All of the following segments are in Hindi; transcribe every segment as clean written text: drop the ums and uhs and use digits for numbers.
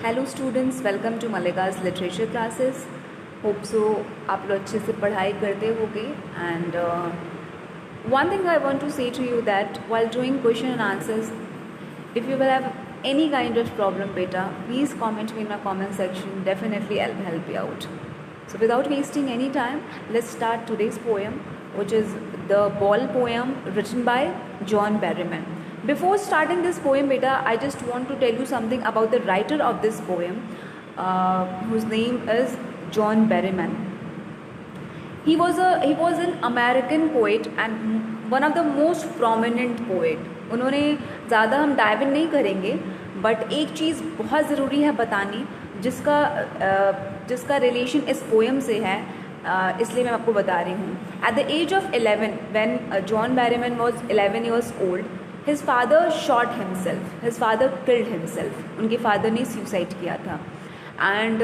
हेलो स्टूडेंट्स, वेलकम टू मलेगास लिटरेचर क्लासेस। होप सो आप लोग अच्छे से पढ़ाई करते होगे। And one thing I want to say to you that while doing question and answers, if you will have any kind of problem beta, please comment me in my comment section. Definitely I'll help you out. So without wasting any time, let's start today's poem, which is the Ball poem written by John Berryman. Before starting this poem beta, I just want to tell you something about the writer of this poem, whose name is John Berryman. He was an American poet and one of the most prominent poet. उन्होंने ज़्यादा हम डाइव इन नहीं करेंगे, बट एक चीज़ बहुत ज़रूरी है बतानी, जिसका रिलेशन इस पोएम से है, इसलिए मैं आपको बता रही हूँ। At the age of 11, when John Berryman was 11 years old, his father shot himself, his father killed himself. उनके फादर ने सुसाइड किया था। And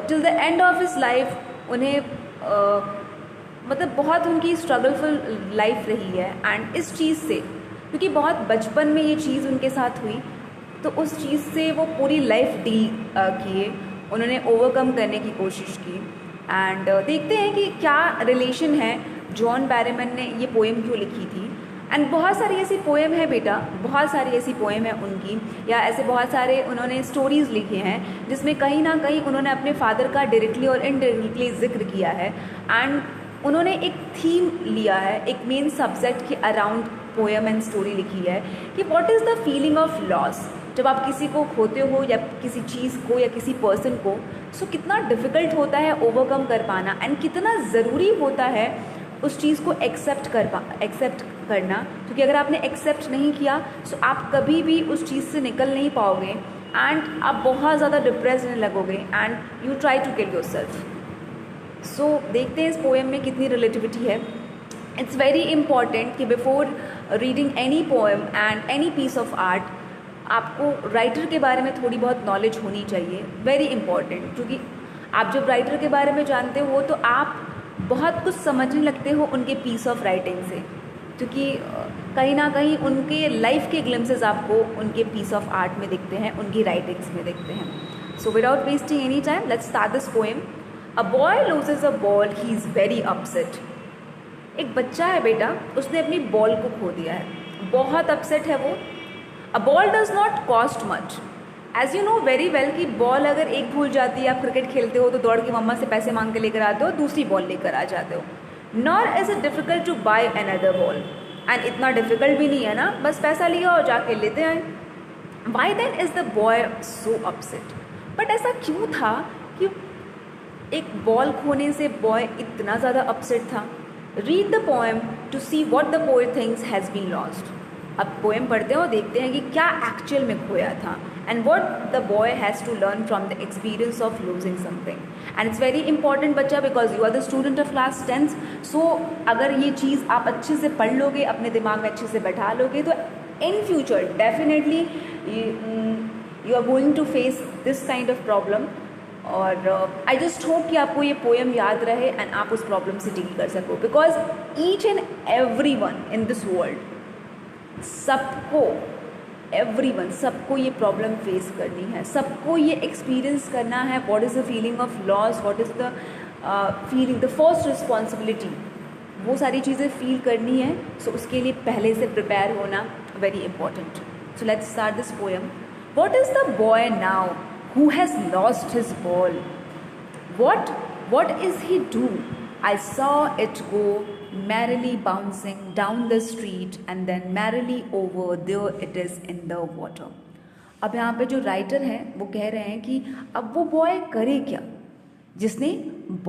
till the end of his life उन्हें मतलब बहुत उनकी स्ट्रगलफुल लाइफ रही है। एंड इस चीज़ से, क्योंकि बहुत बचपन में ये चीज़ उनके साथ हुई, तो उस चीज़ से वो पूरी लाइफ डील किए, उन्होंने ओवरकम करने की कोशिश की। एंड देखते हैं कि क्या रिलेशन है, जॉन बैरीमैन ने ये पोएम क्यों लिखी थी। एंड बहुत सारी ऐसी पोएम है बेटा, बहुत सारी ऐसी पोएम है उनकी, या ऐसे बहुत सारे उन्होंने स्टोरीज़ लिखे हैं जिसमें कहीं ना कहीं उन्होंने अपने फादर का डायरेक्टली और इनडायरेक्टली जिक्र किया है। एंड उन्होंने एक थीम लिया है, एक मेन सब्जेक्ट के अराउंड पोएम एंड स्टोरी लिखी है कि what is the feeling of loss. जब आप किसी को खोते हो या किसी चीज़ को या किसी पर्सन को, सो कितना डिफ़िकल्ट होता है ओवरकम कर पाना, एंड कितना ज़रूरी होता है उस चीज़ को एक्सेप्ट करना। क्योंकि अगर आपने एक्सेप्ट नहीं किया तो आप कभी भी उस चीज़ से निकल नहीं पाओगे, एंड आप बहुत ज़्यादा डिप्रेस होने लगोगे, and you try to kill yourself. So देखते हैं इस पोएम में कितनी रिलेटिविटी है। इट्स वेरी इंपॉर्टेंट कि before reading any poem and any piece of art, आपको राइटर के बारे में थोड़ी बहुत नॉलेज होनी चाहिए। वेरी इंपॉर्टेंट, क्योंकि आप जब राइटर के बारे में जानते हो तो आप बहुत कुछ समझने लगते हो उनके पीस ऑफ राइटिंग से, क्योंकि कहीं ना कहीं उनके लाइफ के ग्लिम्सेस आपको उनके पीस ऑफ आर्ट में दिखते हैं, उनकी राइटिंग्स में दिखते हैं। So without wasting any time, let's start this poem. A boy loses a ball, he is very upset. एक बच्चा है बेटा, उसने अपनी बॉल को खो दिया है, बहुत अपसेट है वो। A ball does not cost much, as you know very well कि बॉल अगर एक भूल जाती है, आप क्रिकेट खेलते हो तो दौड़ के मम्मा से पैसे मांग के लेकर आते हो, दूसरी बॉल लेकर आ जाते हो। Nor is it difficult to buy another ball, and इतना डिफिकल्ट भी नहीं है ना, बस पैसा लिया और जाके लेते आए। Why then is the boy so upset. But ऐसा क्यों था कि एक बॉल खोने से बॉय इतना ज़्यादा अपसेट था। Read the poem to see what the poet things has been lost. अब पोएम पढ़ते हैं और देखते हैं कि क्या एक्चुअल में खोया था, and what the boy has to learn from the experience of losing something. And it's very important बच्चा, because you are the student of class 10th। So अगर ये चीज़ आप अच्छे से पढ़ लोगे, अपने दिमाग में अच्छे से बैठा लोगे, तो in future definitely you are going to face this kind of problem. और आई जस्ट होप कि आपको ये पोएम याद रहे एंड आप उस प्रॉब्लम से डील कर सको, because each and every one in this world, सबको ये प्रॉब्लम फेस करनी है, सबको ये एक्सपीरियंस करना है। What is the feeling of loss, what is the feeling, the first responsibility, वो सारी चीज़ें फील करनी है। सो उसके लिए पहले से प्रिपेयर होना very important. So let's start this poem. What is the boy now who has lost his ball? What is he do? I saw it go merrily bouncing down the street and then merrily over, there it is in the water. अब यहाँ पे जो राइटर हैं वो कह रहे हैं कि अब वो बॉय करे क्या जिसने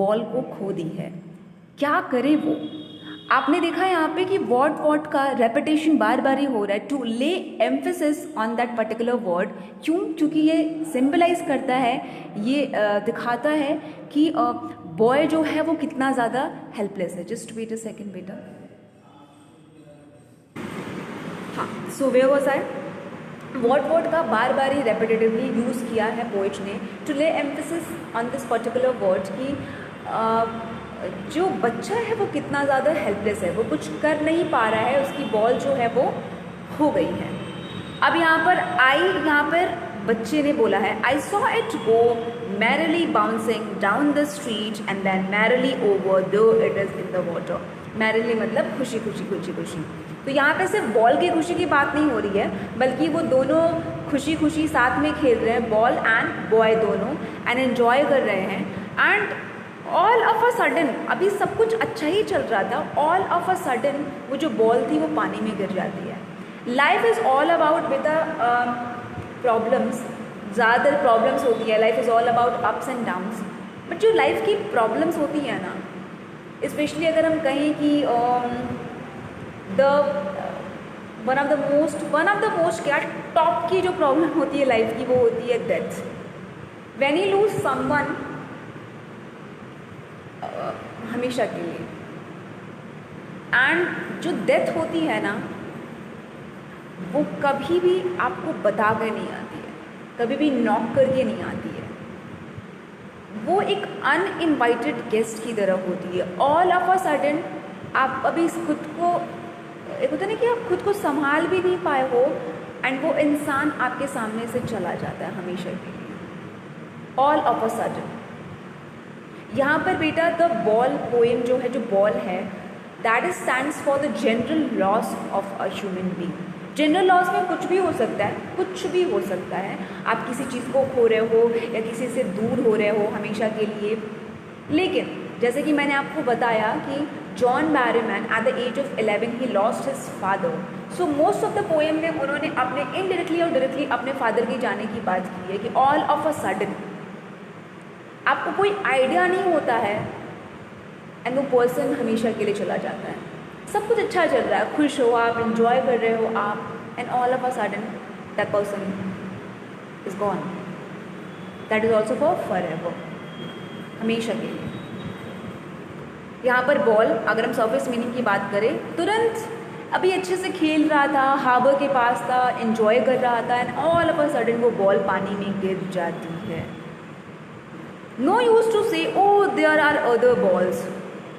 बॉल को खो दी है, क्या करे वो। आपने देखा है यहाँ पे कि वॉट का रेपिटेशन बार बार ही हो रहा है, टू ले emphasis on that particular word. क्यों? क्योंकि ये सिंबलाइज करता है, ये दिखाता है कि बॉय जो है वो कितना ज़्यादा हेल्पलेस है। जस्ट वेट अ सेकेंड बेटा। हाँ, so where was I. What का बार बार ही रेपिटेटिवली यूज़ किया है पोएट ने, टू ले emphasis on this particular word कि जो बच्चा है वो कितना ज़्यादा हेल्पलेस है, वो कुछ कर नहीं पा रहा है, उसकी बॉल जो है वो खो गई है। अब यहाँ पर आई, यहाँ पर बच्चे ने बोला है, I saw it go merrily bouncing down the street and then merrily over though it is in the water. Merrily मतलब खुशी खुशी खुशी खुशी। तो यहाँ पे सिर्फ बॉल की खुशी की बात नहीं हो रही है, बल्कि वो दोनों खुशी खुशी साथ में खेल रहे हैं, बॉल एंड बॉय दोनों, एंड एन्जॉय कर रहे हैं। And all of a sudden, अभी सब कुछ अच्छा ही चल रहा था, ऑल ऑफ अ सडन वो जो बॉल थी वो पानी में गिर जाती है। Life is all about with problems, ज़्यादातर प्रॉब्लम्स होती है, life is all about ups and downs. But जो लाइफ की प्रॉब्लम्स होती हैं ना, स्पेशली अगर हम कहें कि वन ऑफ द मोस्ट क्या टॉप की जो प्रॉब्लम होती है लाइफ की, वो होती है death. When you lose someone हमेशा के लिए, एंड जो डेथ होती है ना, वो कभी भी आपको बता कर नहीं आती है, कभी भी नॉक करके नहीं आती है। वो एक अनइनवाइटेड गेस्ट की तरह होती है। ऑल ऑफ अ सडन आप अभी खुद को, एक होता है ना कि आप खुद को संभाल भी नहीं पाए हो, एंड वो इंसान आपके सामने से चला जाता है हमेशा के लिए, ऑल ऑफ अ सडन। यहाँ पर बेटा द बॉल पोएम जो है, जो बॉल है, that is stands for the general loss of a human being. General loss में कुछ भी हो सकता है, कुछ भी हो सकता है। आप किसी चीज़ को खो रहे हो या किसी से दूर हो रहे हो हमेशा के लिए। लेकिन जैसे कि मैंने आपको बताया कि John Berryman at the age of 11 he lost his father. So most of the poem में उन्होंने अपने इनडायरेक्टली और डायरेक्टली अपने फादर के जाने की बात की है कि ऑल ऑफ अ सडन आपको कोई आइडिया नहीं होता है एंड वो पर्सन हमेशा के लिए चला जाता है। सब कुछ अच्छा चल रहा है, खुश हो आप, एंजॉय कर रहे हो आप, and all of a sudden that person is gone. That is also forever, हमेशा के लिए। यहाँ पर बॉल, अगर हम सरफेस मीनिंग की बात करें, तुरंत अभी अच्छे से खेल रहा था, हार्बर के पास था, एंजॉय कर रहा था, and all of a sudden वो बॉल पानी में गिर जाती है। No use to say O there are other balls.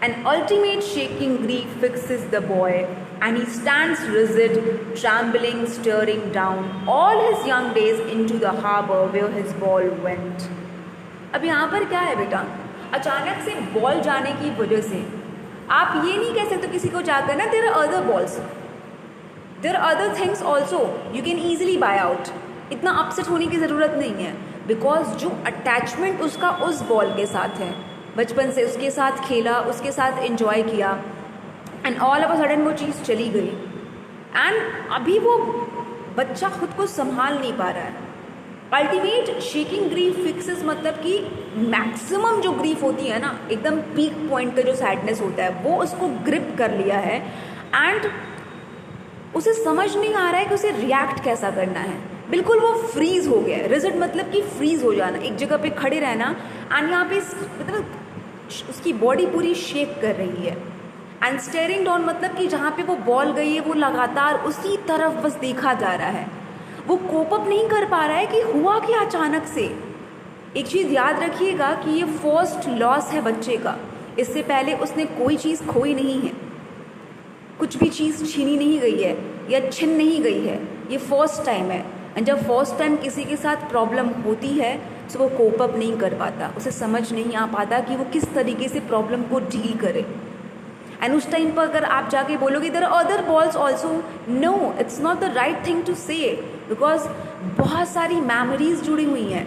An ultimate shaking grief fixes the boy, and he stands rigid, trembling, staring down all his young days into the harbor where his ball went. अब यहाँ पर क्या है बेटा, अचानक से बॉल जाने की वजह से आप ये नहीं कह सकते किसी को जाकर ना there are other balls, there are other things also you can easily buy out। इतना अपसेट होने की ज़रूरत नहीं है, बिकॉज जो अटैचमेंट उसका उस बॉल के साथ है, बचपन से उसके साथ खेला, उसके साथ एंजॉय किया, and all of a sudden वो चीज़ चली गई, एंड अभी वो बच्चा खुद को संभाल नहीं पा रहा है। अल्टीमेट शेकिंग ग्रीफ फिक्सेस मतलब कि मैक्सिमम जो ग्रीफ होती है ना, एकदम पीक पॉइंट का जो सैडनेस होता है, वो उसको ग्रिप कर लिया है, एंड उसे समझ नहीं आ रहा है कि उसे रिएक्ट कैसा करना है। बिल्कुल वो फ्रीज हो गया है। रिजिड मतलब कि फ्रीज हो जाना, एक जगह पे खड़े रहना, एंड यहाँ पे मतलब उसकी बॉडी पूरी शेक कर रही है। एंड स्टेयरिंग डाउन मतलब कि जहाँ पे वो बॉल गई है वो लगातार उसी तरफ बस देखा जा रहा है। वो कोप अप नहीं कर पा रहा है कि हुआ क्या अचानक से। एक चीज़ याद रखिएगा कि ये फर्स्ट लॉस है बच्चे का। इससे पहले उसने कोई चीज़ खोई नहीं है, कुछ भी चीज़ छीनी नहीं गई है या छिन नहीं गई है, ये फर्स्ट टाइम है। एंड जब फर्स्ट टाइम किसी के साथ प्रॉब्लम होती है तो वो कोप अप नहीं कर पाता, उसे समझ नहीं आ पाता कि वो किस तरीके से प्रॉब्लम को डील करे। एंड उस टाइम पर अगर आप जाके बोलोगे there are other balls also, no, it's not the right thing to say, because बहुत सारी मेमोरीज जुड़ी हुई हैं।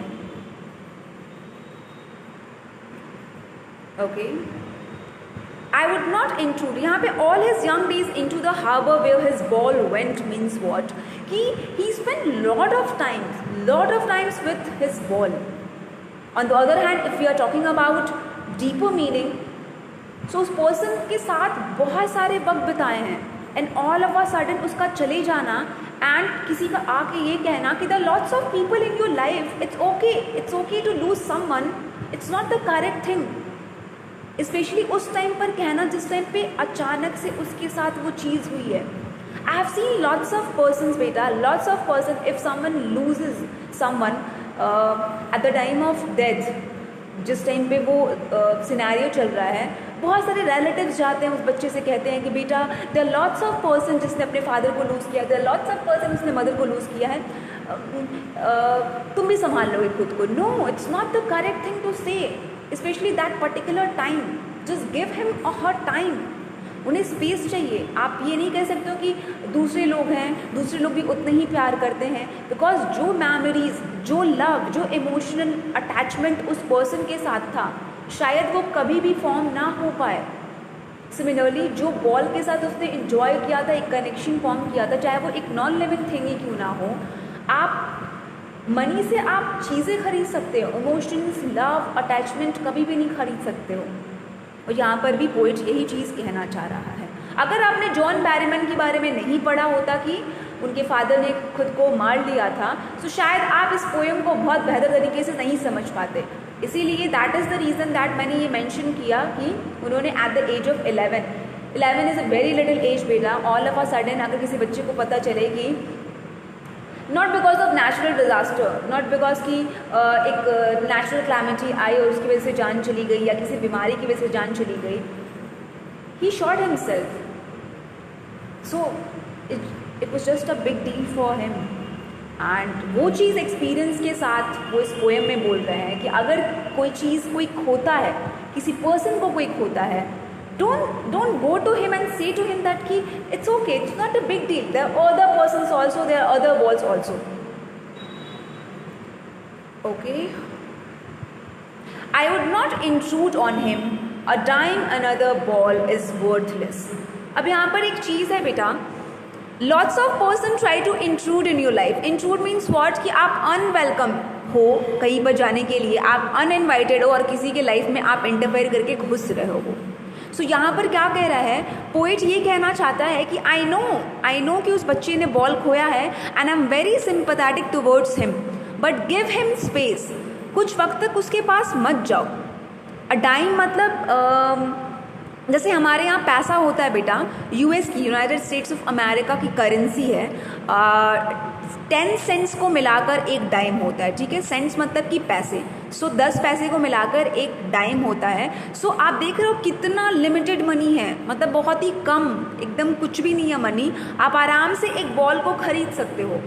Okay, I would not intrude। यहाँ पे all his young days into the harbor where his ball went means what? He spent lot of times with his ball। On the other hand, if we are talking about deeper meaning, so उस person के साथ बहुत सारे वक्त बिताए हैं, and all of a sudden उसका चले जाना, and किसी का आके ये कहना कि there are lots of people in your life, it's okay to lose someone, it's not the correct thing। Specially उस टाइम पर कहना जिस टाइम पे अचानक से उसके साथ वो चीज़ हुई है। I have seen lots of persons बेटा, lots of person, if someone loses someone at the time of death, जिस टाइम पे वो सिनेरियो चल रहा है, बहुत सारे रिलेटिव्स जाते हैं उस बच्चे से, कहते हैं कि बेटा there are lots of person जिसने अपने फादर को लूज़ किया, there are lots of person जिसने मदर को लूज़ किया है, तुम भी संभाल लोगे खुद को. No, it's not the correct thing to say, especially that particular time. Just give him her time. उन्हें स्पेस चाहिए. आप ये नहीं कह सकते हो कि दूसरे लोग हैं, दूसरे लोग भी उतने ही प्यार करते हैं, बिकॉज जो मेमोरीज, जो लव, जो इमोशनल अटैचमेंट उस पर्सन के साथ था, शायद वो कभी भी फॉर्म ना हो पाए. सिमिलरली जो बॉल के साथ उसने इंजॉय किया था, एक कनेक्शन फॉर्म किया था, चाहे वो एक नॉन लिविंग थिंग ही क्यों ना हो. आप मनी से आप चीज़ें खरीद सकते हो, इमोशंस, लव, अटैचमेंट कभी भी नहीं खरीद सकते हो. और यहाँ पर भी पोइट यही चीज़ कहना चाह रहा है. अगर आपने जॉन बैरीमैन के बारे में नहीं पढ़ा होता कि उनके फादर ने खुद को मार लिया था, तो शायद आप इस पोएम को बहुत बेहतर तरीके से नहीं समझ पाते. इसीलिए that is the reason that मैंने ये मेंशन किया कि उन्होंने at the age of 11 is a very little age बेटा. ऑल ऑफ अ सडन अगर किसी बच्चे को पता चले कि not because of natural disaster, not because कि एक नेचुरल क्लैमिटी आई और उसकी वजह से जान चली गई, या किसी बीमारी की वजह से जान चली गई, he shot himself. So it was just a big deal for him. And वो चीज़ एक्सपीरियंस के साथ वो इस पोएम में बोल रहे हैं कि अगर कोई चीज़ कोई खोता है, किसी पर्सन को कोई खोता है, don't go to him and say to him that ki it's okay, it's not a big deal, there are other persons also, there are other balls also. Okay, I would not intrude on him, a dime another ball is worthless. अब यहाँ पर एक चीज़ है बेटा, lots of person try to intrude in your life. Intrude means what? कि आप unwelcome हो कहीं पर जाने के लिए, आप uninvited हो और किसी के लाइफ में आप इंटरफेयर करके घुस रहे हो. सो यहाँ पर क्या कह रहा है पोइट, ये कहना चाहता है कि आई नो कि उस बच्चे ने बॉल खोया है, and I am very sympathetic towards him, but give him space. कुछ वक्त तक उसके पास मत जाओ. अ डाइम मतलब जैसे हमारे यहाँ पैसा होता है बेटा, यूएस की, यूनाइटेड स्टेट्स ऑफ अमेरिका की करेंसी है, 10 सेंट्स को मिलाकर एक डाइम होता है. ठीक है, सेंट्स मतलब कि पैसे. सो 10 पैसे को मिलाकर एक डाइम होता है. सो आप देख रहे हो कितना लिमिटेड मनी है, मतलब बहुत ही कम, एकदम कुछ भी नहीं है मनी. आप आराम से एक बॉल को खरीद सकते हो,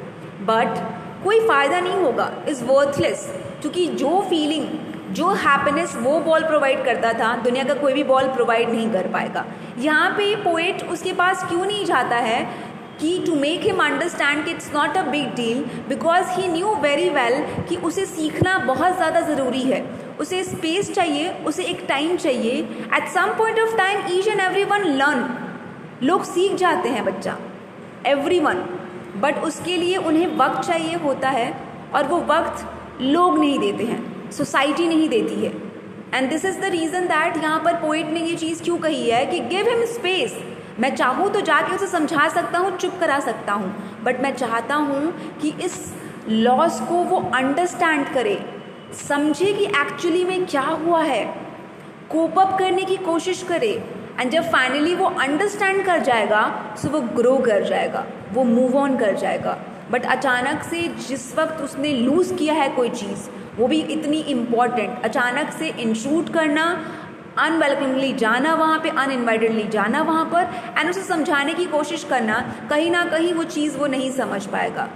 बट कोई फ़ायदा नहीं होगा, इज़ वर्थलेस. क्योंकि जो फीलिंग, जो हैप्पीनेस वो बॉल प्रोवाइड करता था, दुनिया का कोई भी बॉल प्रोवाइड नहीं कर पाएगा. यहाँ पे पोएट उसके पास क्यों नहीं जाता है कि टू मेक हिम अंडरस्टैंड कि it's not a big deal, because he new very well कि उसे सीखना बहुत ज़्यादा ज़रूरी है. उसे स्पेस चाहिए, उसे एक टाइम चाहिए. At some point of time each and every one learn. लोग सीख जाते हैं बच्चा, एवरी वन, बट उसके लिए उन्हें वक्त चाहिए होता है, और वो वक्त लोग नहीं देते हैं, सोसाइटी नहीं देती है. And this is the reason that यहाँ पर पोइट ने ये चीज़ क्यों कही है कि गिव हिम स्पेस. मैं चाहूँ तो जाके उसे समझा सकता हूँ, चुप करा सकता हूँ, बट मैं चाहता हूँ कि इस लॉस को वो अंडरस्टैंड करे, समझे कि एक्चुअली में क्या हुआ है, कोप अप करने की कोशिश करे. एंड जब फाइनली वो अंडरस्टैंड कर जाएगा, सो वो ग्रो कर जाएगा, वो मूव ऑन कर जाएगा. बट अचानक से जिस वक्त उसने लूज़ किया है कोई चीज़, वो भी इतनी इम्पॉर्टेंट, अचानक से इंट्रूड करना, अनवेलकमली जाना वहाँ पे, अनइनवाइटेडली जाना वहाँ पर, एंड उसे समझाने की कोशिश करना, कहीं ना कहीं वो चीज़ वो नहीं समझ पाएगा.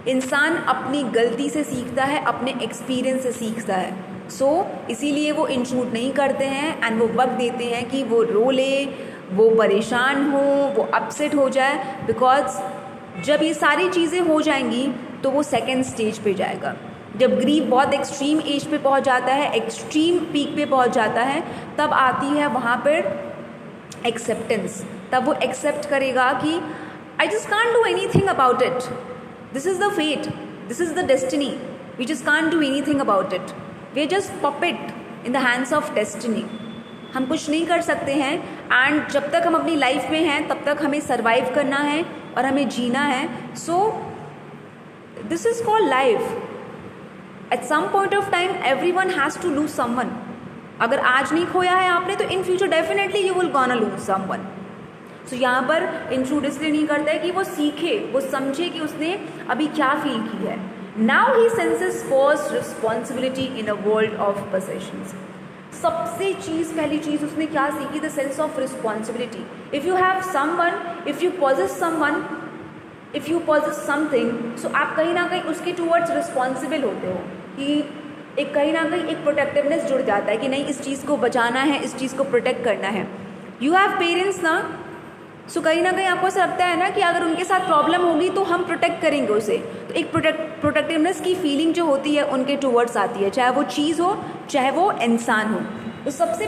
इंसान अपनी गलती से सीखता है, अपने एक्सपीरियंस से सीखता है. सो इसीलिए वो इंट्रूड नहीं करते हैं, एंड वो वक्त देते हैं कि वो रो ले, वो परेशान हो, वो अपसेट हो जाए. बिकॉज जब ये सारी चीज़ें हो जाएंगी तो वो सेकेंड स्टेज पे जाएगा. जब ग्रीफ बहुत एक्सट्रीम एज पे पहुंच जाता है, एक्सट्रीम पीक पे पहुंच जाता है, तब आती है वहाँ पर एक्सेप्टेंस. तब वो एक्सेप्ट करेगा कि I just can't do anything about it, this is the fate, this is the destiny, we just can't do anything about it, we are just puppet in the hands of destiny. हम कुछ नहीं कर सकते हैं. एंड जब तक हम अपनी लाइफ में हैं तब तक हमें सर्वाइव करना है और हमें जीना है. So this is called life. At some point of time everyone has to lose someone. अगर आज नहीं खोया है आपने, तो in future definitely you will gonna lose someone. So यहाँ पर इंट्रूड इसलिए नहीं करता है कि वो सीखे, वो समझे कि उसने अभी क्या फील की है. Now he senses first responsibility in a world of possessions. सबसे पहली चीज़ उसने क्या सीखी? The sense of responsibility. If you have someone, if you possess someone, if you possess something, so आप कहीं ना कहीं उसके टूवर्ड्स रिस्पॉन्सिबल होते हो, कि एक कहीं ना कहीं एक प्रोटेक्टिवनेस जुड़ जाता है कि नहीं, इस चीज़ को बचाना है, इस चीज़ को प्रोटेक्ट करना है. यू हैव पेरेंट्स ना, सो कहीं ना कहीं आपको ऐसा लगता है ना कि अगर उनके साथ प्रॉब्लम होगी तो हम प्रोटेक्ट करेंगे उसे. तो एक प्रोटेक्टिवनेस की फीलिंग जो होती है उनके टूवर्ड्स आती है, चाहे वो चीज़ हो चाहे वो इंसान हो. तो सबसे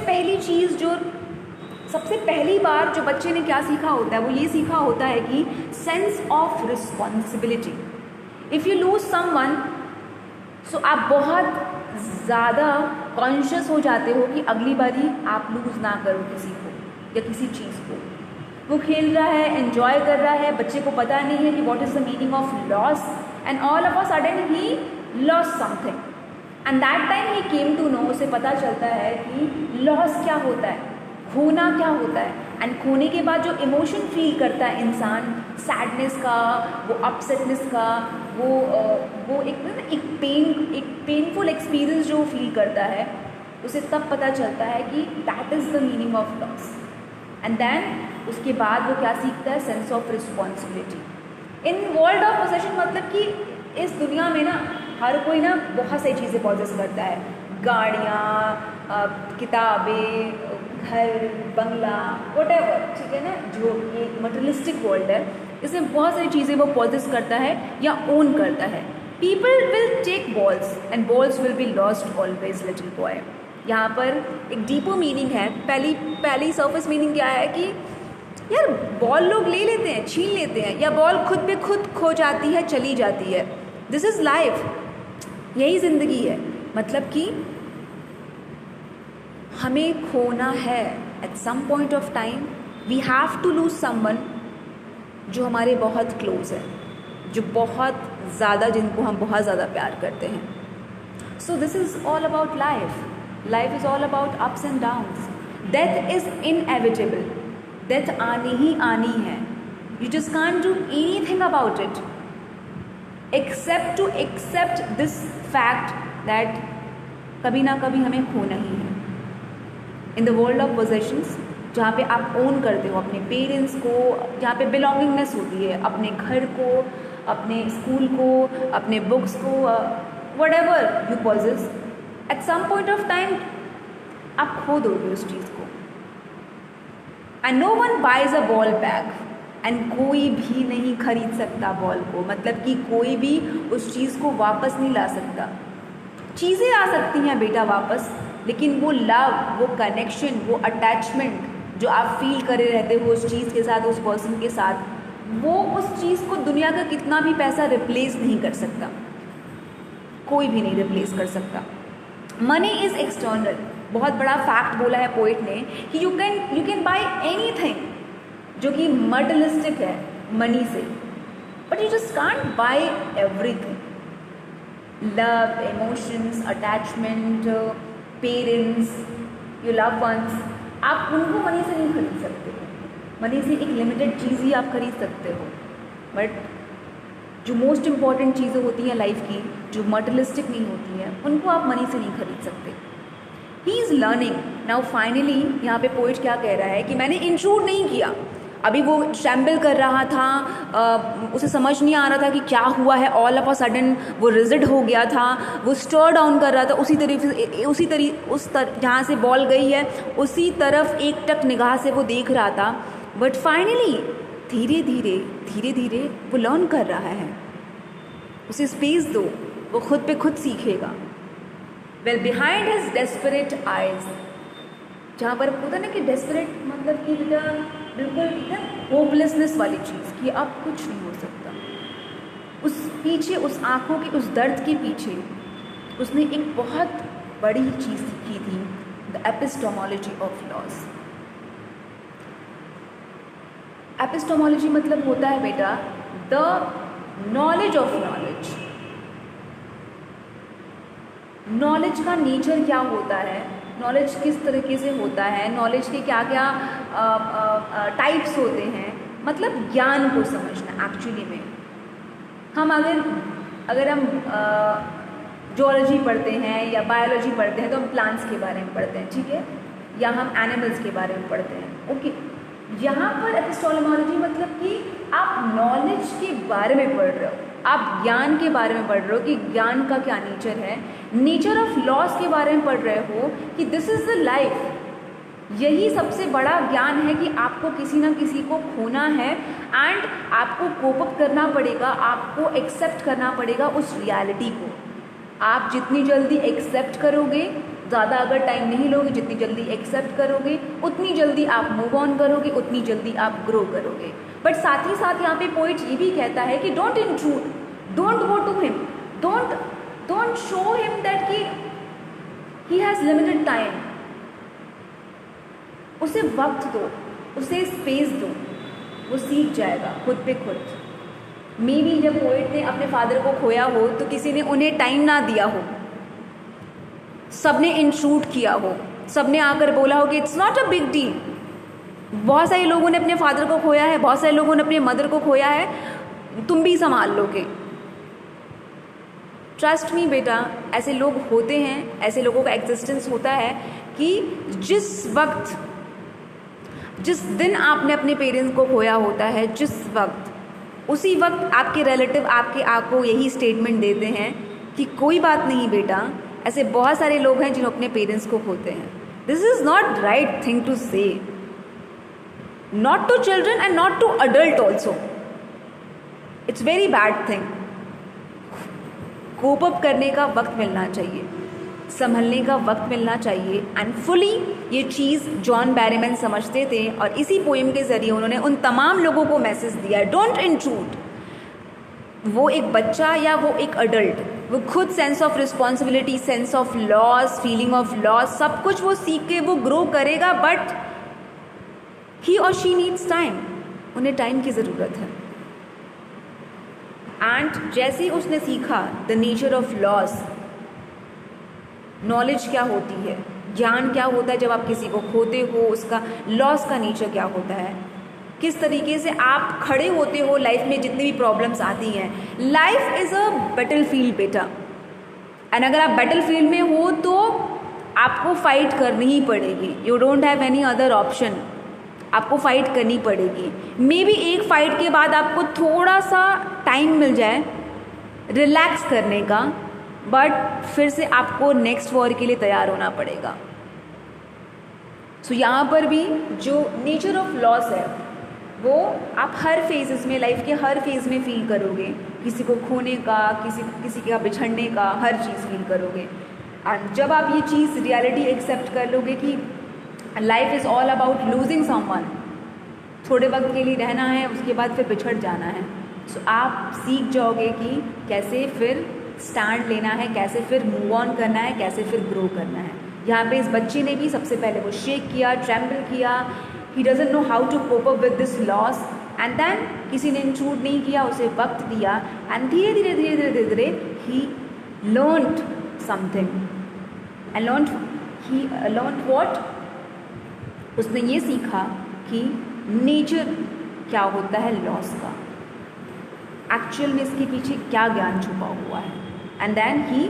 पहली बार जो बच्चे ने क्या सीखा होता है, वो ये सीखा होता है कि sense of responsibility. If you lose someone, so आप बहुत ज़्यादा कॉन्शियस हो जाते हो कि अगली बारी आप लूज ना करो किसी को या किसी चीज़ को. वो खेल रहा है, एंजॉय कर रहा है, बच्चे को पता नहीं है कि what is the meaning of loss, and all of a sudden he loss something, and that time he came to know, उसे पता चलता है कि लॉस क्या होता है, खोना क्या होता है. एंड खोने के बाद जो इमोशन फील करता है इंसान, सैडनेस का, वो अपसेटनेस का, वो एक पेनफुल एक्सपीरियंस जो फील करता है, उसे तब पता चलता है कि that is the meaning of loss. And then उसके बाद वो क्या सीखता है, sense of responsibility. In world of possession, मतलब कि इस दुनिया में ना हर कोई ना बहुत सारी चीज़ें पॉजेस करता है, गाड़ियाँ, किताबें, घर, बंगला, व्हाटएवर, ठीक है ना. जो ये मटेरियलिस्टिक वर्ल्ड है, इसमें बहुत सारी चीज़ें वो पॉजेस करता है या ओन करता है. People will take balls and balls will be lost always, little boy. यहाँ पर एक डीपर मीनिंग है. पहली सरफेस मीनिंग क्या है कि यार बॉल लोग ले लेते हैं, छीन लेते हैं, या बॉल खुद पे खुद खो जाती है, चली जाती है. दिस इज़ लाइफ, यही ज़िंदगी है. मतलब कि हमें खोना है at some point of time. We have to lose someone जो हमारे बहुत क्लोज है, जो बहुत ज़्यादा, जिनको हम बहुत ज़्यादा प्यार करते हैं. So this is all about life. Life is all about ups and downs. Death is inevitable. Death आनी ही आनी है. You just can't do anything about it except to accept this fact that कभी ना कभी हमें खोना ही है. In the world of possessions, जहाँ पे आप ओन करते हो अपने पेरेंट्स को, जहाँ पे बिलोंगिंगनेस होती है, अपने घर को, अपने स्कूल को, अपने बुक्स को, whatever you possess, at some point of time आप खो दोगे उस चीज़ को. And no one buys a ball bag. And कोई भी नहीं खरीद सकता बॉल को, मतलब कि कोई भी उस चीज़ को वापस नहीं ला सकता. चीज़ें आ सकती हैं बेटा वापस, लेकिन वो लव, वो कनेक्शन, वो अटैचमेंट जो आप फील करे रहते हो उस चीज़ के साथ, उस पर्सन के साथ, वो उस चीज़ को दुनिया का कितना भी पैसा रिप्लेस नहीं कर सकता. कोई भी नहीं रिप्लेस कर सकता. Money is external. बहुत बड़ा फैक्ट बोला है पोइट ने कि यू कैन बाय एनीथिंग जो कि मटेरियलिस्टिक है मनी से, but you just can't buy everything. Love, emotions, attachment, parents, your love ones, आप उनको मनी से नहीं खरीद सकते हो. मनी से एक लिमिटेड चीज़ ही आप खरीद सकते हो, बट जो मोस्ट इम्पॉर्टेंट चीज़ें होती हैं लाइफ की, जो मटेरियलिस्टिक नहीं होती हैं, उनको आप मनी से नहीं खरीद सकते. He is learning now. Finally यहाँ पे पोइट क्या कह रहा है कि मैंने इंट्रूड नहीं किया. अभी वो शैम्बल कर रहा था, उसे समझ नहीं आ रहा था कि क्या हुआ है. ऑल ऑफ अ सडन वो रिजिड हो गया था, वो स्टर डाउन कर रहा था. जहाँ से बॉल गई है उसी तरफ एक टक निगाह से वो देख रहा था. बट फाइनली धीरे धीरे वो लर्न कर रहा है. उसे स्पेस दो, वो खुद पे खुद सीखेगा. Well behind his desperate eyes, जहाँ पर होता ना कि डेस्परेट मतलब कि बिल्कुल एकदम होपलेसनेस वाली चीज़ कि अब कुछ नहीं हो सकता. उस पीछे, उस आँखों के उस दर्द के पीछे उसने एक बहुत बड़ी चीज़ सीखी थी, the epistemology of loss. Epistemology मतलब होता है बेटा the knowledge of knowledge. Knowledge का नेचर क्या होता है, नॉलेज किस तरीके से होता है, नॉलेज के क्या क्या टाइप्स होते हैं, मतलब ज्ञान को समझना. एक्चुअली में हम अगर हम जोलॉजी पढ़ते हैं या बायोलॉजी पढ़ते हैं तो हम प्लांट्स के बारे में पढ़ते हैं, ठीक है, या हम एनिमल्स के बारे में पढ़ते हैं, ओके. यहाँ पर एपिस्टोलोमोलॉजी मतलब कि आप नॉलेज के बारे में पढ़ रहे हो, आप ज्ञान के बारे में पढ़ रहे हो कि ज्ञान का क्या नेचर है, नेचर ऑफ लॉस के बारे में पढ़ रहे हो कि दिस इज द लाइफ। यही सबसे बड़ा ज्ञान है कि आपको किसी ना किसी को खोना है एंड आपको कोप अप करना पड़ेगा, आपको एक्सेप्ट करना पड़ेगा उस रियलिटी को। आप जितनी जल्दी एक्सेप्ट करोगे, ज़्यादा अगर टाइम नहीं लोगे, जितनी जल्दी एक्सेप्ट करोगे उतनी जल्दी आप मूव ऑन करोगे, उतनी जल्दी आप ग्रो करोगे। बट साथ ही साथ यहाँ पे पोइट ये भी कहता है कि don't intrude, don't go to him, don't show him that कि ही हैज़ लिमिटेड टाइम। उसे वक्त दो, उसे स्पेस दो, वो सीख जाएगा खुद पे खुद। मे बी जब पोइट ने अपने फादर को खोया हो तो किसी ने उन्हें टाइम ना दिया हो, सबने इंट्रूड किया हो, सबने आकर बोला हो कि it's not a big deal. बहुत सारे लोगों ने अपने फादर को खोया है, बहुत सारे लोगों ने अपने मदर को खोया है, तुम भी संभाल लोगे। ट्रस्ट मी बेटा, ऐसे लोग होते हैं, ऐसे लोगों का एग्जिस्टेंस होता है कि जिस दिन आपने अपने पेरेंट्स को खोया होता है, जिस वक्त, उसी वक्त आपके रिलेटिव आपको यही स्टेटमेंट देते हैं कि कोई बात नहीं बेटा, ऐसे बहुत सारे लोग हैं जिन्होंने अपने पेरेंट्स को खोते हैं। This is not right thing to say, not to children and not to adult also. It's very bad thing. Cope up करने का वक्त मिलना चाहिए, संभलने का वक्त मिलना चाहिए। एंड फुली ये चीज़ जॉन बैरेमैन समझते थे और इसी पोएम के ज़रिए उन्होंने उन तमाम लोगों को मैसेज दिया, डोंट इंट्रूड। वो एक बच्चा या वो एक अडल्ट, वो खुद sense of responsibility, sense of loss, feeling of loss, सब कुछ वो सीख के वो ग्रो करेगा, बट ही और शी नीड्स टाइम। उन्हें टाइम की ज़रूरत है। एंड जैसे ही उसने सीखा the nature of loss, knowledge क्या होती है, ज्ञान क्या होता है जब आप किसी को खोते हो, उसका लॉस का नेचर क्या होता है, किस तरीके से आप खड़े होते हो लाइफ में जितनी भी प्रॉब्लम्स आती हैं। Life is a battle field बेटा, एंड अगर आप बैटल फील्ड में हो तो आपको फाइट करनी ही पड़ेगी। You don't have any other option, आपको फाइट करनी पड़ेगी। मे बी एक फाइट के बाद आपको थोड़ा सा टाइम मिल जाए रिलैक्स करने का, बट फिर से आपको नेक्स्ट वॉर के लिए तैयार होना पड़ेगा। सो यहाँ पर भी जो नेचर ऑफ लॉस है वो आप हर फेजेस में, लाइफ के हर फेज़ में फील करोगे। किसी को खोने का, किसी का बिछड़ने का, हर चीज़ फील करोगे। एंड जब आप ये चीज़ रियलिटी एक्सेप्ट कर लोगे कि life is all about losing someone, थोड़े वक्त के लिए रहना है, उसके बाद फिर बिछड़ जाना है। सो आप सीख जाओगे कि कैसे फिर स्टैंड लेना है, कैसे फिर मूव ऑन करना है, कैसे फिर ग्रो करना है। यहाँ पे इस बच्चे ने भी सबसे पहले वो शेक किया, ट्रेम्बल किया, he doesn't know how to cope up with this loss, and then किसी ने इंट्रूड नहीं किया, उसे वक्त दिया, एंड धीरे धीरे धीरे धीरे धीरे धीरे ही learned something and learned what, उसने ये सीखा कि नेचर क्या होता है लॉस का, एक्चुअल में इसके पीछे क्या ज्ञान छुपा हुआ है। And then he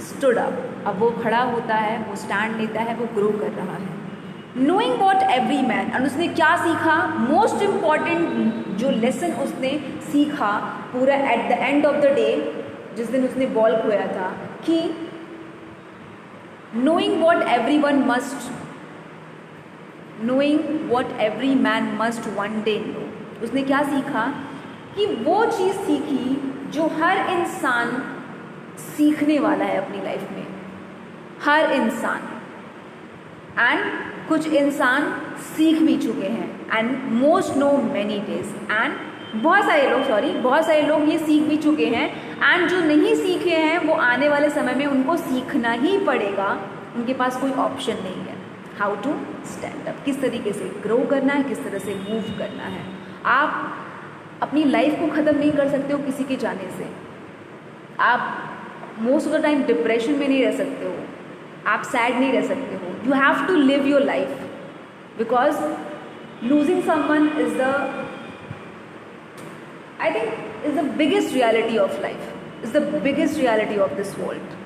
stood up, अब वो खड़ा होता है, वो स्टैंड लेता है, वो ग्रो कर रहा है। नोइंग वॉट एवरी मैन, और उसने क्या सीखा, मोस्ट इम्पॉर्टेंट जो लेसन उसने सीखा पूरा at the end of the day, जिस दिन उसने बॉल खोया था, कि knowing what every one must, knowing what every man must one day know. उसने क्या सीखा कि वो चीज़ सीखी जो हर इंसान सीखने वाला है अपनी लाइफ में, हर इंसान। एंड कुछ इंसान सीख भी चुके हैं, and most know many days, and बहुत सारे लोग ये सीख भी चुके हैं, एंड जो नहीं सीखे हैं वो आने वाले समय में उनको सीखना ही पड़ेगा, उनके पास कोई ऑप्शन नहीं है। हाउ टू स्टैंड अप, किस तरीके से ग्रो करना है, किस तरह से मूव करना है। आप अपनी लाइफ को ख़त्म नहीं कर सकते हो किसी के जाने से। आप most of the time depression में नहीं रह सकते हो, आप सैड नहीं रह सकते हो। You have to live your life, because losing someone is the, I think is the biggest reality of life, is the biggest reality of this world.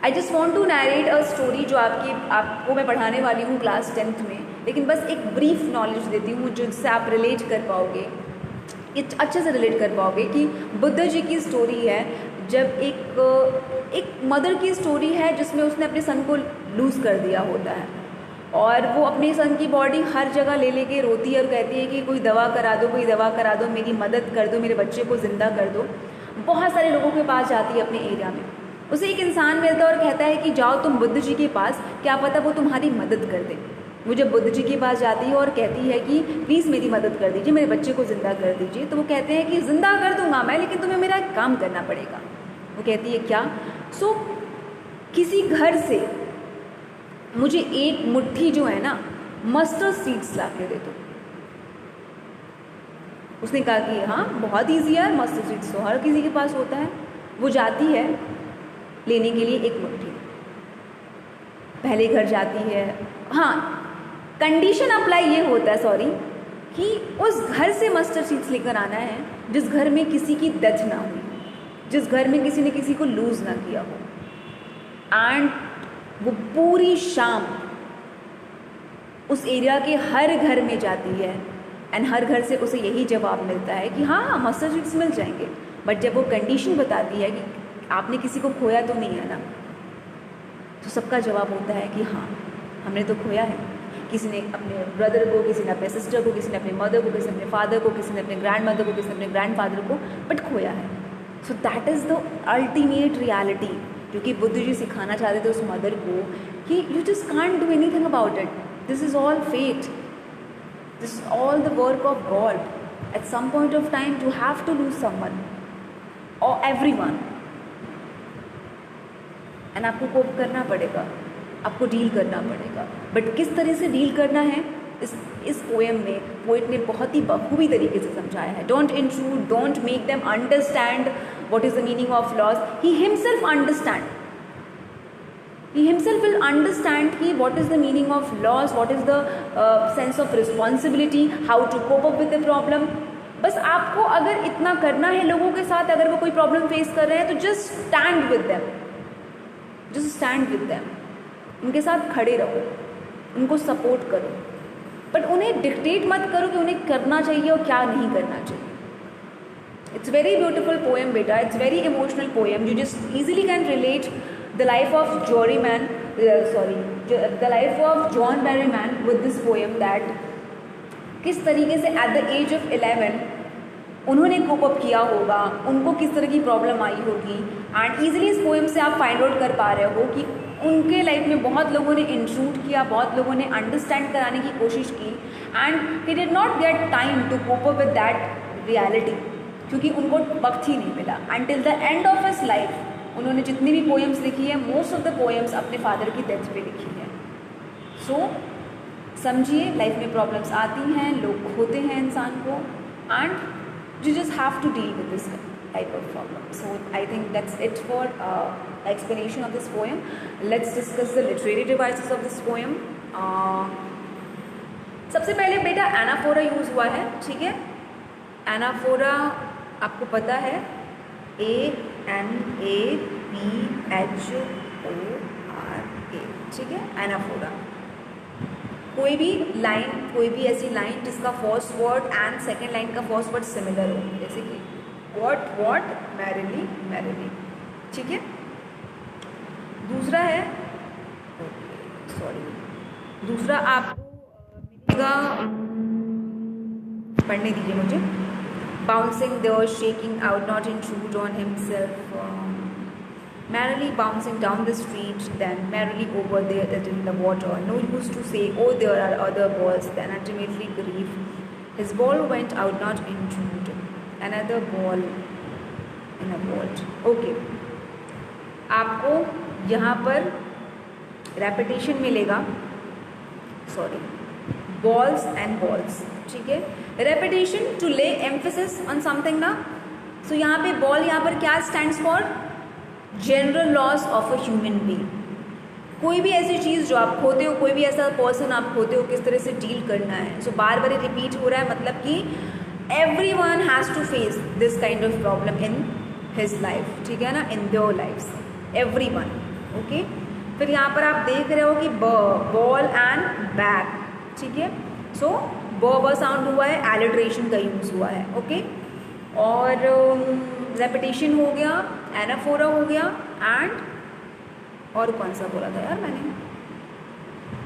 I just want to narrate a story जो आपको मैं पढ़ाने वाली हूँ क्लास 10th में, लेकिन बस एक ब्रीफ नॉलेज देती हूँ जिससे आप रिलेट कर पाओगे, अच्छे से रिलेट कर पाओगे कि बुद्ध जी की स्टोरी है, जब एक मदर की स्टोरी है जिसमें उसने अपने सन को लूज़ कर दिया होता है और वो अपने सन की बॉडी हर जगह ले लेके रोती है और कहती है कि कोई दवा करा दो, कोई दवा करा दो, मेरी मदद कर दो, मेरे बच्चे को ज़िंदा कर दो। बहुत सारे लोगों के पास जाती है अपने एरिया में, उसे एक इंसान मिलता है और कहता है कि जाओ तुम बुद्ध जी के पास, क्या पता वो तुम्हारी मदद कर दे। वो जब बुद्ध जी के पास जाती है और कहती है कि प्लीज़ मेरी मदद कर दीजिए, मेरे बच्चे को ज़िंदा कर दीजिए, तो वो कहते हैं कि ज़िंदा कर दूंगा मैं, लेकिन तुम्हें मेरा एक काम करना पड़ेगा। वो कहती है क्या? किसी घर से मुझे एक मुट्ठी जो है ना मस्टर्ड सीड्स ला के दे दो। उसने कहा कि हाँ बहुत ईजी है, मस्टर्ड सीड्स तो हर किसी के पास होता है। वो जाती है लेने के लिए एक मुट्ठी, पहले घर जाती है। हाँ, कंडीशन अप्लाई ये होता है कि उस घर से मस्टर्ड सीड्स लेकर आना है जिस घर में किसी की डेथ ना हुई, जिस घर में किसी ने किसी को लूज़ ना किया हो। एंड वो पूरी शाम उस एरिया के हर घर में जाती है एंड हर घर से उसे यही जवाब मिलता है कि हाँ मस्टर्ड सीड्स मिल जाएंगे। बट जब वो कंडीशन बताती है कि आपने किसी को खोया तो नहीं है ना, तो सबका जवाब होता है कि हाँ हमने तो खोया है। किसी ने अपने ब्रदर को, किसी ने अपने सिस्टर को, किसी ने अपने मदर को, किसी ने अपने फादर को, किसी ने अपने ग्रैंड मदर को, किसी ने अपने ग्रैंडफादर को, बट खोया है। So that is the ultimate reality, क्योंकि बुद्ध जी सिखाना चाहते थे उस मदर को कि you just can't do anything about it, this is all fate, this is all the work of God. At some point of time you have to lose someone और एवरीवन, एंड आपको कोप करना पड़ेगा, आपको डील करना पड़ेगा। बट किस तरह से डील करना है इस पोएम में पोइट ने बहुत ही बखूबी तरीके से समझाया है। Don't intrude, don't make them understand what is the meaning of laws. He himself understand. He himself will understand कि what is the meaning of laws, what is the sense of responsibility, how to cope up with the problem. बस आपको अगर इतना करना है लोगों के साथ, अगर वो कोई प्रॉब्लम फेस कर रहे हैं तो just stand with them, just stand with them. उनके साथ खड़े रहो, उनको सपोर्ट करो, बट उन्हें डिक्टेट मत करो कि उन्हें करना चाहिए और क्या नहीं करना चाहिए। It's very beautiful poem, beta. It's very emotional poem. You just easily can relate the life of the life of John Berryman with this poem. That किस तरीके से at the age of 11 उन्होंने कोप अप किया होगा, उनको किस तरह की प्रॉब्लम आई होगी, एंड ईजिली इस पोएम से आप फाइंड आउट कर पा रहे हो कि उनके लाइफ में बहुत लोगों ने इंट्रूड किया, बहुत लोगों ने अंडरस्टैंड कराने की कोशिश की, and he did not get time to cope up with that reality, क्योंकि उनको वक्त ही नहीं मिला। Until the end of his life उन्होंने जितनी भी पोएम्स लिखी है, मोस्ट ऑफ द पोएम्स अपने फादर की डेथ पे लिखी है। सो समझिए, लाइफ में प्रॉब्लम्स आती हैं, लोग खोते हैं इंसान को, and you just have to deal with this type of problem. So I think that's it for explanation of this poem. Let's discuss the literary devices of this poem. सबसे पहले बेटा एनाफोरा यूज़ हुआ है, ठीक है। एनाफोरा आपको पता है ANAPHORA, ठीक है, एनाफोरा। कोई भी लाइन, कोई भी ऐसी लाइन जिसका first word and second line का फर्स्ट वर्ड सिमिलर हो, जैसे कि वॉट मैरिली मैरिली, ठीक है। दूसरा है, दूसरा आपको मिलेगा, पढ़ने दीजिए मुझे। Bouncing there, shaking out, not intrude on himself, merrily bouncing down the street, then merrily over there that in the water. No use to say, oh there are other balls, then ultimately grief. His ball went out, not intrude. Another ball in a vault. Okay. आपको यहाँ पर रेपिटेशन मिलेगा, balls and balls, ठीक है। रेपिटेशन टू ले एम्फेसिस ऑन समथिंग ना। सो यहाँ पे बॉल, यहाँ पर क्या stands for? General loss of a human being. कोई भी ऐसी चीज़ जो आप खोते हो, कोई भी ऐसा पर्सन आप खोते हो, किस तरह से डील करना है। सो बार बार रिपीट हो रहा है, मतलब कि everyone has to face this kind of problem in his life, ठीक है ना, in their lives, everyone, okay। फिर यहाँ पर आप देख रहे हो कि बॉल एंड बैग, ठीक है। सो ब साउंड हुआ है, एलिट्रेशन का यूज़ हुआ है, ओके। और रेपिटेशन हो गया, एनाफोरा हो गया, एंड और कौन सा बोला था यार मैंने,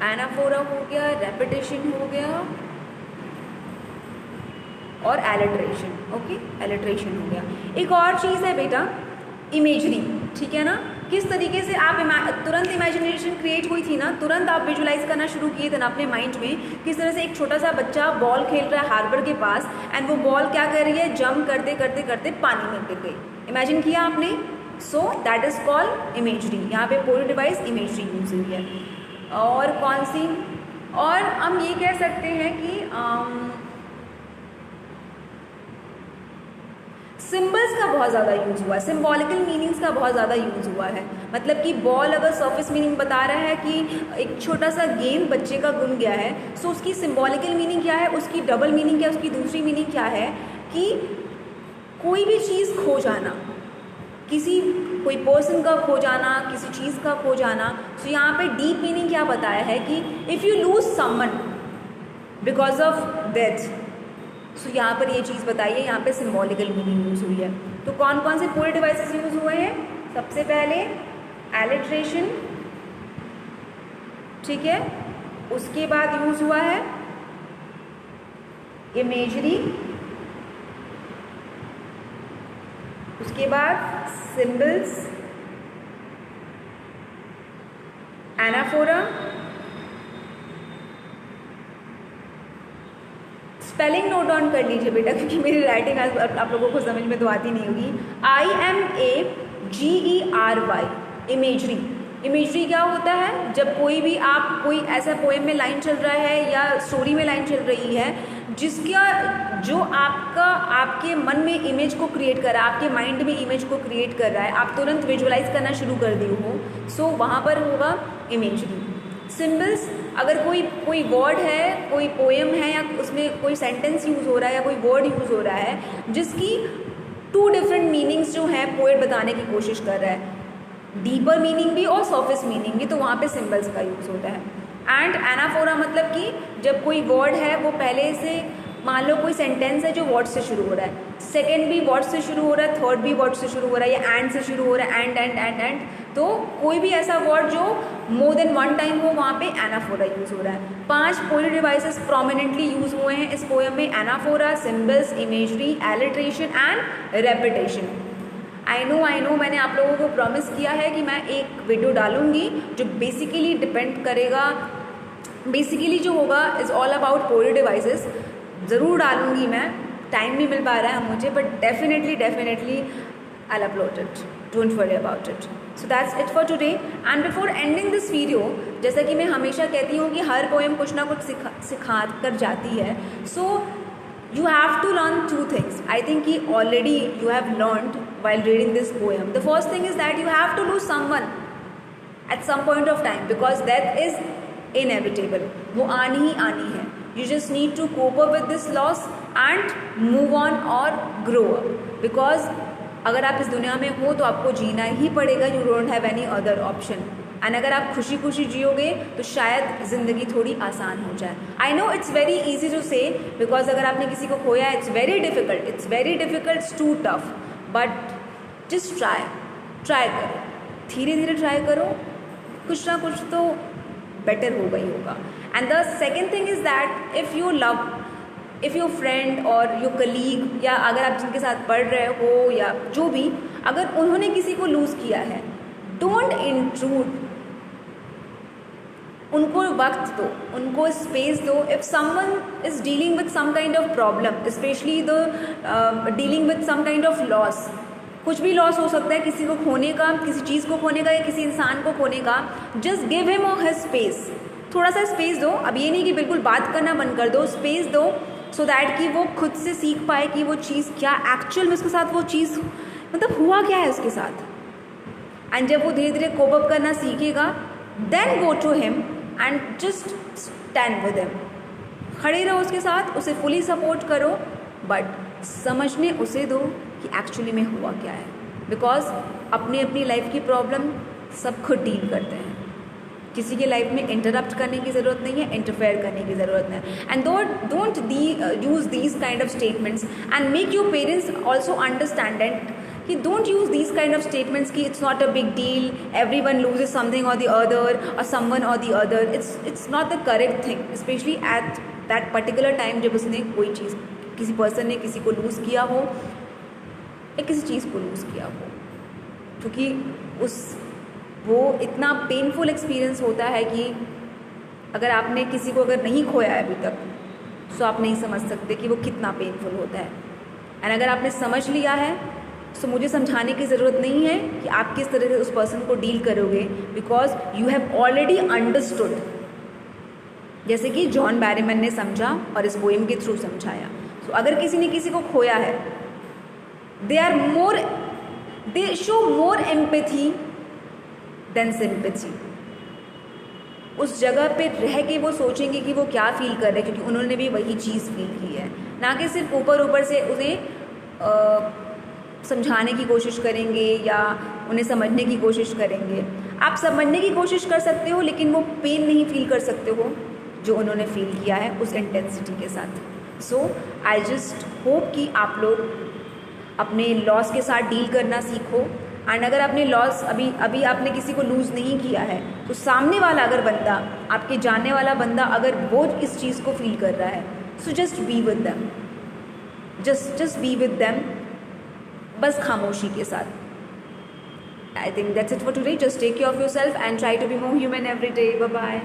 एनाफोरा हो गया, रेपिटेशन हो गया और एलिट्रेशन, ओके, एलिट्रेशन हो गया। एक और चीज़ है बेटा, इमेजरी, ठीक है ना। किस तरीके से आप तुरंत इमेजिनेशन क्रिएट हुई थी ना, तुरंत आप विजुलाइज करना शुरू किए थे ना अपने माइंड में, किस तरह से एक छोटा सा बच्चा बॉल खेल रहा है हार्बर के पास, एंड वो बॉल क्या कर रही है, जंप करते करते करते पानी में गिर गई। इमेजिन किया आपने, so that is called imagery. यहाँ पे पोएटिक डिवाइस इमेजरी यूज हुई है। और कौन सी, और हम ये कह सकते हैं कि सिंबल्स का बहुत ज़्यादा यूज़ हुआ है, सिम्बॉलिकल मीनिंग्स का बहुत ज़्यादा यूज़ हुआ है। मतलब कि बॉल अगर सरफेस मीनिंग बता रहा है कि एक छोटा सा गेंद बच्चे का गुम गया है, सो उसकी सिम्बॉलिकल मीनिंग क्या है, उसकी डबल मीनिंग क्या है, उसकी दूसरी मीनिंग क्या है कि कोई भी चीज़ खो जाना, कोई पर्सन का खो जाना, किसी चीज़ का खो जाना। सो यहाँ पे डीप मीनिंग क्या बताया है कि if you lose someone because of death, so यहाँ पर ये चीज़ बताइए, यहाँ पे सिम्बॉलिकल मीनिंग यूज़ हुई है। तो कौन कौन से पोएटिक डिवाइसेस यूज़ हुए हैं, सबसे पहले एलिट्रेशन, ठीक है, उसके बाद यूज़ हुआ है इमेजरी, उसके बाद symbols, anaphora, spelling note down कर लीजिए बेटा, क्योंकि मेरी राइटिंग आप लोगों को समझ में तो आती नहीं होगी। IMAGERY, imagery. इमेजरी क्या होता है, जब कोई ऐसा पोएम में लाइन चल रहा है या स्टोरी में लाइन चल रही है जो आपके मन में इमेज को क्रिएट कर रहा है, आपके माइंड में इमेज को क्रिएट कर रहा है, आप तुरंत विजुअलाइज करना शुरू कर दिए हो, सो वहाँ पर होगा इमेजरी। सिंबल्स, अगर कोई वर्ड है, कोई पोएम है या उसमें कोई सेंटेंस यूज़ हो रहा है या कोई वर्ड यूज़ हो रहा है जिसकी 2 डिफरेंट मीनिंग्स जो है पोएट बताने की कोशिश कर रहा है, डीपर मीनिंग भी और सरफेस मीनिंग भी, तो वहाँ पे सिंबल्स का यूज़ होता है। एंड एनाफोरा मतलब कि जब कोई वर्ड है वो पहले से, मान लो कोई सेंटेंस है जो वर्ड से शुरू हो रहा है, सेकंड भी वर्ड से शुरू हो रहा है, थर्ड भी वर्ड से शुरू हो रहा है, या एंड से शुरू हो रहा है, एंड, तो कोई भी ऐसा वर्ड जो मोर देन 1 टाइम हो, वहाँ पे एनाफोरा यूज़ हो रहा है। 5 पोएटिक डिवाइसेस प्रोमिनेंटली यूज़ हुए हैं इस पोएम में, anaphora, symbols, imagery, alliteration and repetition. I know मैंने आप लोगों को प्रॉमिस किया है कि मैं एक वीडियो डालूंगी जो बेसिकली डिपेंड करेगा, बेसिकली जो होगा is all about poetic devices. ज़रूर डालूंगी मैं, टाइम नहीं मिल पा रहा है मुझे, but definitely I will upload it, don't worry about it. So that's it for today. And before ending this video, जैसा कि मैं हमेशा कहती हूँ कि हर पोएम कुछ ना कुछ सिखा कर जाती है, सो you have to learn 2 things. I think already you have learned while reading this poem. The first thing is that you have to lose someone at some point of time because death is inevitable. वो आनी ही आनी है. You just need to cope up with this loss and move on or grow up. Because अगर आप इस दुनिया में हो तो आपको जीना ही पड़ेगा. You don't have any other option. And अगर आप खुशी खुशी जियोगे तो शायद ज़िंदगी थोड़ी आसान हो जाए. I know it's very easy to say, because अगर आपने किसी को खोया it's very difficult, it's too tough, but just try करो, धीरे धीरे ट्राई करो, कुछ ना कुछ तो बेटर होगा ही होगा. And the second thing is that if your friend और योर कलीग, या अगर आप जिनके साथ पढ़ रहे हो या जो भी, अगर उन्होंने किसी को लूज़ किया है, डोंट इंट्रूड, उनको वक्त दो, उनको स्पेस दो. If someone is dealing with some kind of problem, especially dealing with some kind of loss, कुछ भी लॉस हो सकता है, किसी को खोने का, किसी चीज़ को खोने का या किसी इंसान को खोने का, जस्ट गिव हिम और हिज स्पेस. थोड़ा सा स्पेस दो. अब ये नहीं कि बिल्कुल बात करना बंद कर दो, स्पेस दो, सो दैट कि वो खुद से सीख पाए कि वो चीज़ क्या एक्चुअल में उसके साथ, वो चीज़ मतलब हुआ क्या है उसके साथ. एंड जब वो धीरे धीरे कोप अप करना सीखेगा, then go to him and just stand with him. खड़े रहो उसके साथ, उसे फुली सपोर्ट करो, बट समझने उसे दो कि एक्चुअली में हुआ क्या है. बिकॉज अपनी अपनी लाइफ की प्रॉब्लम सब खुद डील करते हैं. किसी के लाइफ में इंटरप्ट करने की ज़रूरत नहीं है, इंटरफेयर करने की ज़रूरत नहीं है. And don't use these kind of statements and make your parents also understand that कि don't use these kind of statements कि it's not a big deal, everyone loses something or the other or someone or the other. It's not the correct thing, especially at that particular time जब उसने कोई चीज़, किसी पर्सन ने किसी को लूज़ किया हो या किसी चीज़ को लूज़ किया हो, क्योंकि वो इतना पेनफुल एक्सपीरियंस होता है कि अगर आपने किसी को अगर नहीं खोया है अभी तक तो आप नहीं समझ सकते कि वो कितना पेनफुल होता है. एंड अगर आपने समझ लिया है तो मुझे समझाने की ज़रूरत नहीं है कि आप किस तरह से उस पर्सन को डील करोगे, because you have already understood. जैसे कि जॉन बैरेमन ने समझा और इस पोएम के थ्रू समझाया. तो अगर किसी ने किसी को खोया है, they show more empathy than sympathy. उस जगह पे रह के वो सोचेंगे कि वो क्या फील कर रहे हैं, क्योंकि उन्होंने भी वही चीज़ फील की है, ना कि सिर्फ ऊपर से उन्हें समझाने की कोशिश करेंगे या उन्हें समझने की कोशिश करेंगे. आप समझने की कोशिश कर सकते हो, लेकिन वो पेन नहीं फील कर सकते हो जो उन्होंने फील किया है उस इंटेंसिटी के साथ. सो आई जस्ट होप कि आप लोग अपने लॉस के साथ डील करना सीखो. एंड अगर आपने लॉस अभी आपने किसी को लूज़ नहीं किया है, तो सामने वाला अगर बंदा, आपके जानने वाला बंदा, अगर वो इस चीज़ को फील कर रहा है, so just be with them, just be with them, बस खामोशी के साथ. I think that's it for today. Just take care of yourself and try to be more human every day. Bye bye.